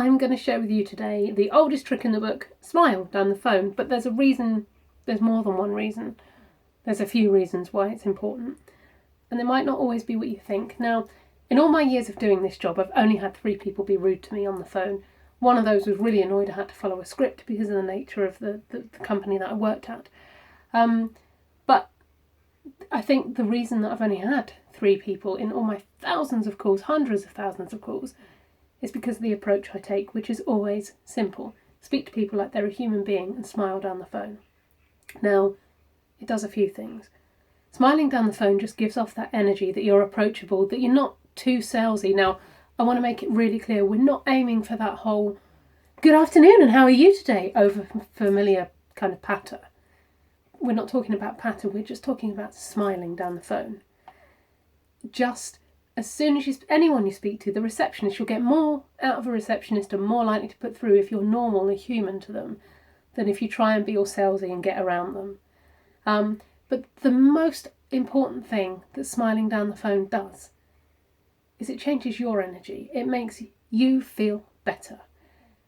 I'm going to share with you today the oldest trick in the book, smile down the phone. But there's a reason, there's more than one reason. There's a few reasons why it's important. And they might not always be what you think. Now, in all my years of doing this job, I've only had 3 people be rude to me on the phone. One of those was really annoyed I had to follow a script because of the nature of the company that I worked at. But I think the reason that I've only had 3 people in all my thousands of calls, hundreds of thousands of calls, is because of the approach I take, which is always simple. Speak to people like they're a human being and smile down the phone. Now, it does a few things. Smiling down the phone just gives off that energy that you're approachable, that you're not too salesy. Now, I want to make it really clear, we're not aiming for that whole "good afternoon and how are you today" over familiar kind of patter. We're not talking about patter, we're just talking about smiling down the phone. Just as soon as anyone you speak to, the receptionist, you'll get more out of a receptionist and more likely to put through if you're normal and human to them than if you try and be all salesy and get around them. But the most important thing that smiling down the phone does is it changes your energy. It makes you feel better.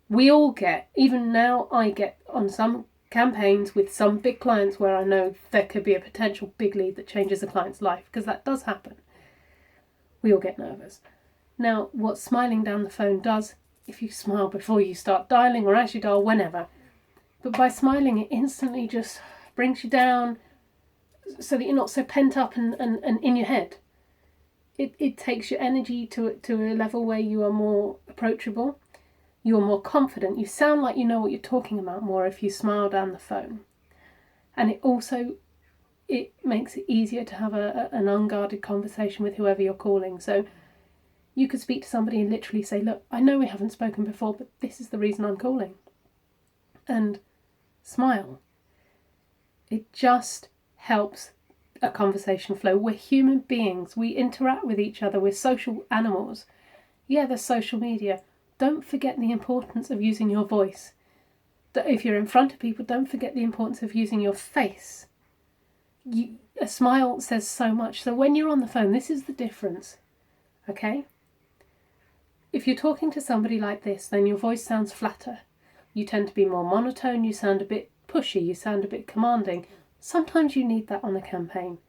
We all get, even now I get on some campaigns with some big clients where I know there could be a potential big lead that changes a client's life, because that does happen. We all get nervous. Now, what smiling down the phone does, if you smile before you start dialing or as you dial, whenever, but by smiling it instantly just brings you down so that you're not so pent up and in your head. It takes your energy to a level where you are more approachable, you're more confident, you sound like you know what you're talking about more if you smile down the phone. And it makes it easier to have an unguarded conversation with whoever you're calling. So you could speak to somebody and literally say, "Look, I know we haven't spoken before, but this is the reason I'm calling." And smile. It just helps a conversation flow. We're human beings. We interact with each other. We're social animals. Yeah, there's social media. Don't forget the importance of using your voice. If you're in front of people, don't forget the importance of using your face. A smile says so much. So when you're on the phone, this is the difference. Okay? If you're talking to somebody like this, then your voice sounds flatter. You tend to be more monotone. You sound a bit pushy. You sound a bit commanding. Sometimes you need that on a campaign.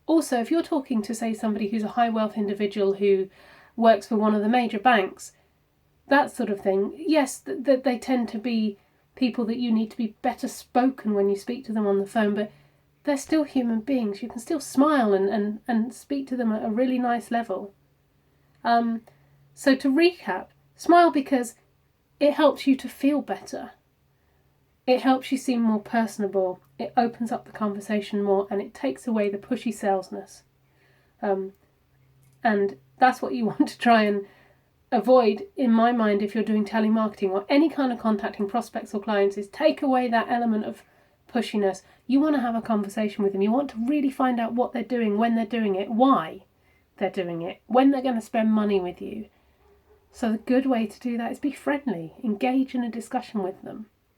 Also, if you're talking to, say, somebody who's a high wealth individual who works for one of the major banks, that sort of thing, yes, they tend to be people that you need to be better spoken when you speak to them on the phone, but they're still human beings. You can still smile and speak to them at a really nice level. So to recap, smile because it helps you to feel better. It helps you seem more personable, it opens up the conversation more, and it takes away the pushy salesness. And that's what you want to try and avoid, in my mind, if you're doing telemarketing or any kind of contacting prospects or clients, is take away that element of pushiness. You want to have a conversation with them. You want to really find out what they're doing, when they're doing it, why they're doing it, when they're going to spend money with you. So the good way to do that is be friendly, engage in a discussion with them.